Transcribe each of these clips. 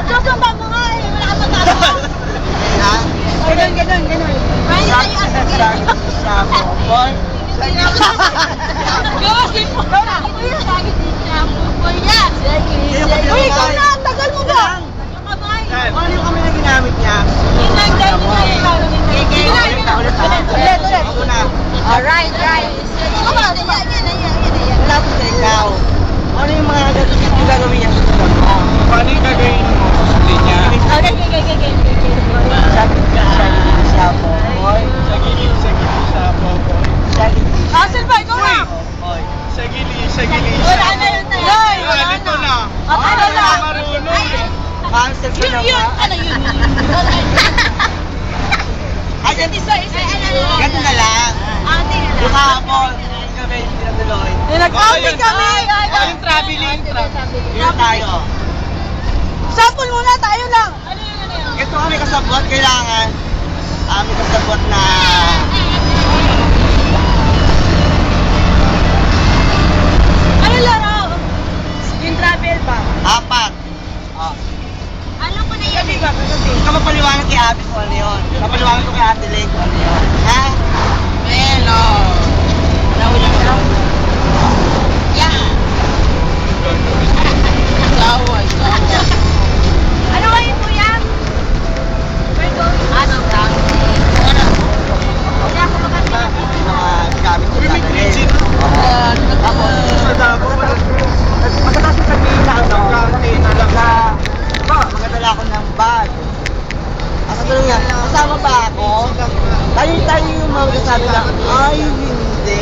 Susumba mo nga eh. Wala ka magagawa. Ganon. Gawasin mo. Uy, ikaw na! Tagal mo ba? Yung kamay. Ano yung kami na ginamit niya? Ulit. Ako na. Alright. Wala po sa ikaw. Ano yung mga gagawin niya sa tulad mo? Paano yung gagawin mo? Hindi niya. Okay. Siya po. Hoy. Sa gilid sa popoy. Hassle ba? Ikaw na! Hoy. Sa gilid. Wala na yun tayo. Wala ito na. Ano na? Marunong eh. Cancel ko na Yun. ba? Ano yun? Ay, ganito na lang. Yung hapon, kami pinatuloy. Nag-outing kami! Yung traveling. Yun tayo. Sample muna, tayo lang. Ito kami kasabot, kailangan kami kasabot na Ano laro? Yung travel ba? apat. Oh. Ano ko na yun? Ikaw mapaliwanag kay Abby kung ano yun. Mapaliwanag ko kay Ate Lay kung ano yun. Ha? Hello. Naulang lang. Yeah. Saway. Ano kayo kuya? We're going ano ka? Wala ko maganda. Mga gamit ko sa Ate Lay. Legit. Ako, Sa dabo. magkatapos sa pila ano, magdadala ako ng bag. Ako tulong nga, kasama ba ako? Tayo yung mga sabi na, ay hindi.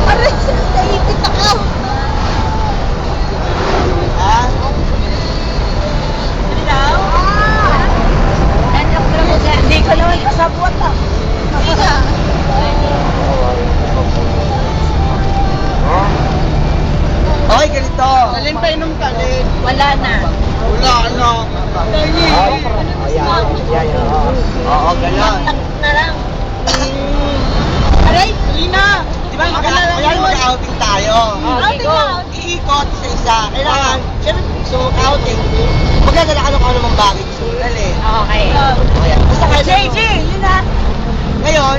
Aray, naipit ako. Ha? Hindi ko naman kasabot ah. Hindi ka. Okay, ganito. Alin pa inom ka? Wala na. Wala, ano? Oo, gano'n. Na lang. Aray, Lina. Di ba, mag-outing tayo. Outing na. Iikot sa isa. Kailangan, syempre, gusto mo outing. Magdadala ka ng ano mang bagay gusto mo dali. Okay. Ayan. Basta kahit ano. yun na. Ngayon,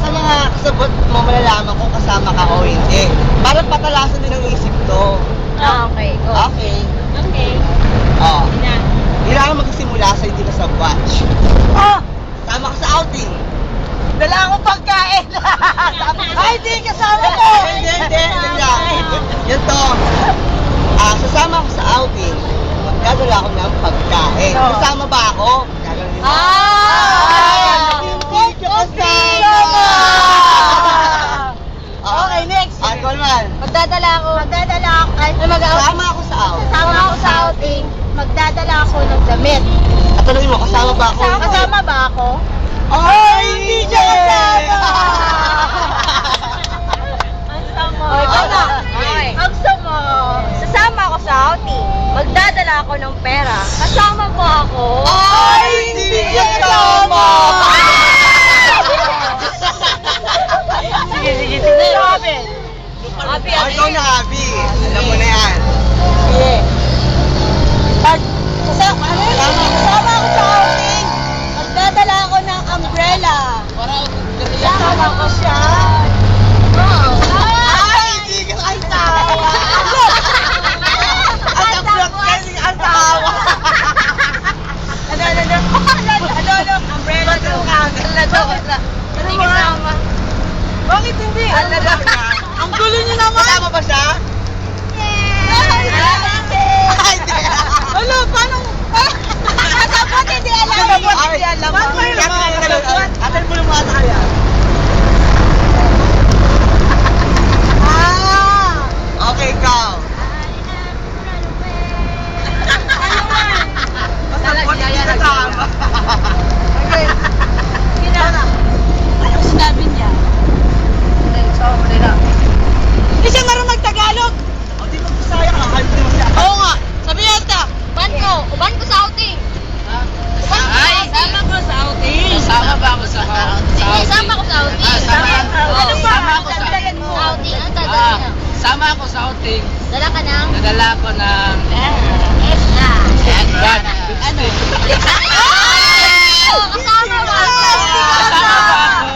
sa mga kasabot mo, malalaman kung kasama ka o hindi. Para patalasan din ang isip to. Okay, go. Okay. Okay. Oh. Na. Kailangan magsimula sa hindi ka sa watch. Oh! Tama ka sa outing. Dala akong pagkain. Ay, di kasama ko. Hindi. Yan to. Sasama ako sa outing. Magdadala ako ng pagkain. Oo. Kasama ba ako? Gagawin mo. Hindi ka kasama. Okay, next. Ako naman. Magdadala ako. Ay, Kasama ako sa outing. Kasama ako sa outing. Magdadala ako ng damit. At tanongin mo, kasama ba ako? Kasama ba ako? Ay, hindi siya kasama! Ang sama. Ikaw na. Okay. Ang sama. Sasama ako sa outing. Magdadala ako ng pera. Kasama ba ako? Ay, hindi siya kasama! Sige. Robin. Happy, Ikaw na, Abby. Alam mo na yan. Sige. Kasama ako sa outing. Magdadala ako ng umbrella. Kasama ko siya. Ay, hindi ka kasama! Ang tablak kasi asawa! Ano, umbrella to. Hindi kasama. Bakit hindi? Ang gulo niyo naman! Kasama ba siya? Ay, hindi! Ano, paano? Kasabot, hindi alam. Ba't mo yun? Atal mo yung mga kaya. Okay, ikaw. Kasabot, hindi kasama. Okay. Ano sinabi niya? Hindi siya marunong magtagalog. O, di mag-Bisaya ka. Kahit di mo siya. Oo nga. Sabi yata, uban ko sa outing. Ay, sama ko sa outing. Kasama ba ako sa outing? Sama ko ng... Nadala ko ng... Ano? Kasama ba? Kasama ba ako?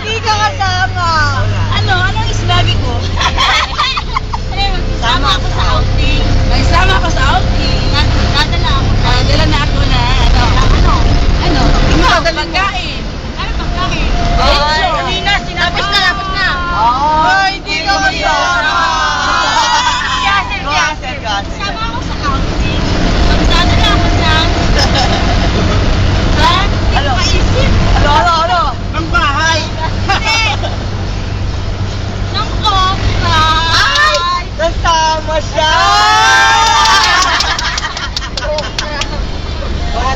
Hindi ka kasama. Ano? Anong sinabi ko? Sama ako sa outing. May sama ko sa outing. Nadala ako. Nadala na ako na ano? Ano? Pagkain. Ano pagkain? Ay, kanina, tapos na. Ay, hindi ka kasama. Yasir. Sama ako sa outing. Magdadala ako ng... Ha? Hindi ko maisip. Ano? Ng bahay. Hindi. Ng kopra. Ay! Kasama siya!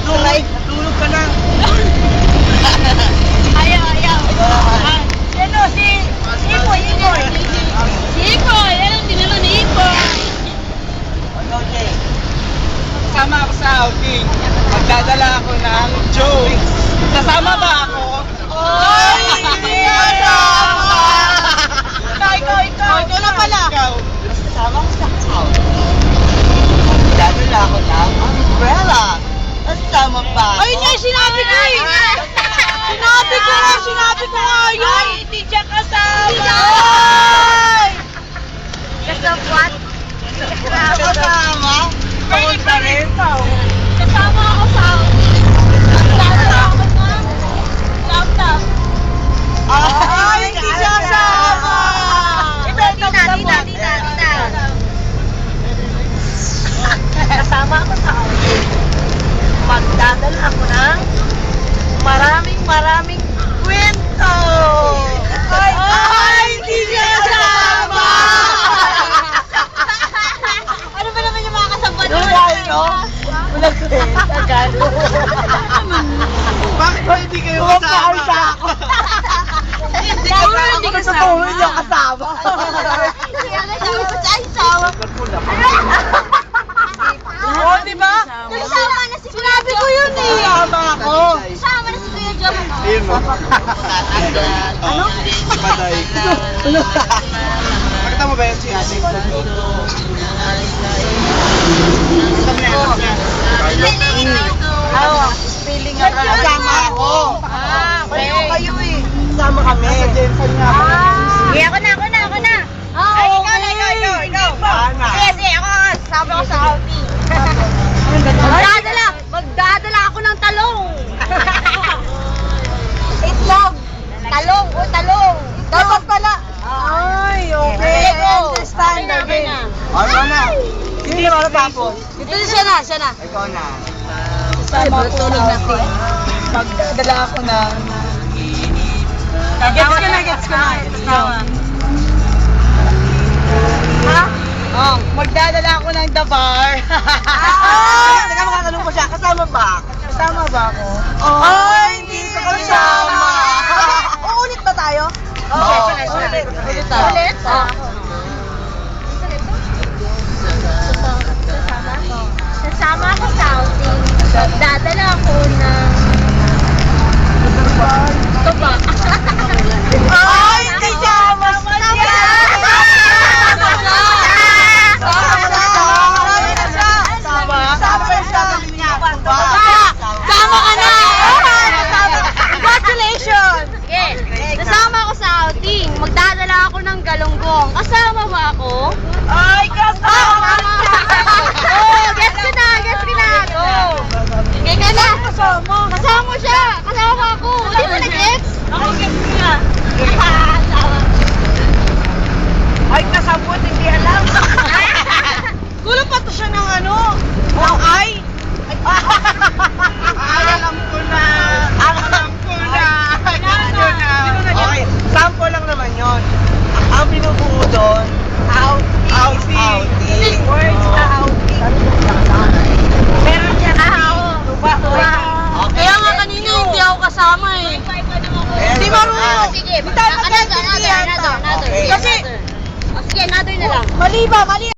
Natulog ka na. Ayaw. Sino? Si Ipoy. Si Ipoy. Yan ang dinala ni Ipoy. Ano, Jay? Kasama ako sa outing. Magdadala ako ng jokes. Kasama ba ako? Ay, hindi kasama! Ikaw. Ikaw na pala. Ikaw. Kasama ko sa outing. Magdadala ako ng umbrella. Kasama ba ako? Ayun nga, sinabi ko eh. Sinabi ko nga yun. Ay, hindi siya kasama. Ay! Kasama? Kasama? Pumunta rin. Kasama ako sa outing. Kasama ako ng laptop. Ay, hindi siya kasama! Tita. Kasama ako sa outing. Magdadala ako ng maraming kwento. Ay, hindi siya kasama! Ano ba naman yung mga kasama Ano tayo, no? Walang kwenta, gano'n. Bakit ba hindi kayo Kumakain kasama? ako. Hindi Hindi ko totoo hindi ako kasama. Ay, sawa. Oo, di ba? Kasama na si Sinabi ko yun eh. Kasama ako. Kasama na si Kuya Jom. Ayun mo. Ano? Paday. Ano? Nakita mo ba yun si Ate? Feeling ako. Kasama ako. Okay. Kayo eh. Kasama kami. Sa Jensen nga. Sige, ako na. Ay, ikaw. Sana. Sige, ako. Sabi ko sa outing. Magdadala ako ng talong. Itlog. Talong. Dapat pala. Ay, okay. Sige, go. Understand Okay again. na. Ano na? Sino na matapos? Ito siya na. Ikaw na. Sama ko tulog na ko. Magdadala ako ng... Gets ko na. Ha? Oh, magdadala ako ng dabar. Teka, makatanong ko siya. Kasama ba ako? Ay, hindi ka kasama. Uulit ba tayo? Oo. Ulit tayo. Ulit? Kasama ako sa outing. Dadala ako ng... Ito ba? Ay, hindi kasama siya. Sama ka na! Congratulations! Sige, nasama ako sa outing. Magdadala ako ng galunggong. Kasama ba ako? Ay, kasama! Oh, guess ko na. Go! Sige ka na. Kasama siya. Kasama ako. Hindi mo na-gets? Ako gets ko na. Ay, kasabot, hindi alam. Gulo pa to siya ng ano? Ng ay? Ay, alam ko na. Okay, sample lang naman yon. Ang binubuo doon, outing. Words sa outing. Meron siya Kaya nga kanina hindi ako kasama eh. Hindi marunong. Sige, Hindi tayo magkaintindihan. another. Okay. Kasi, sige, another na lang. Mali ba? Mali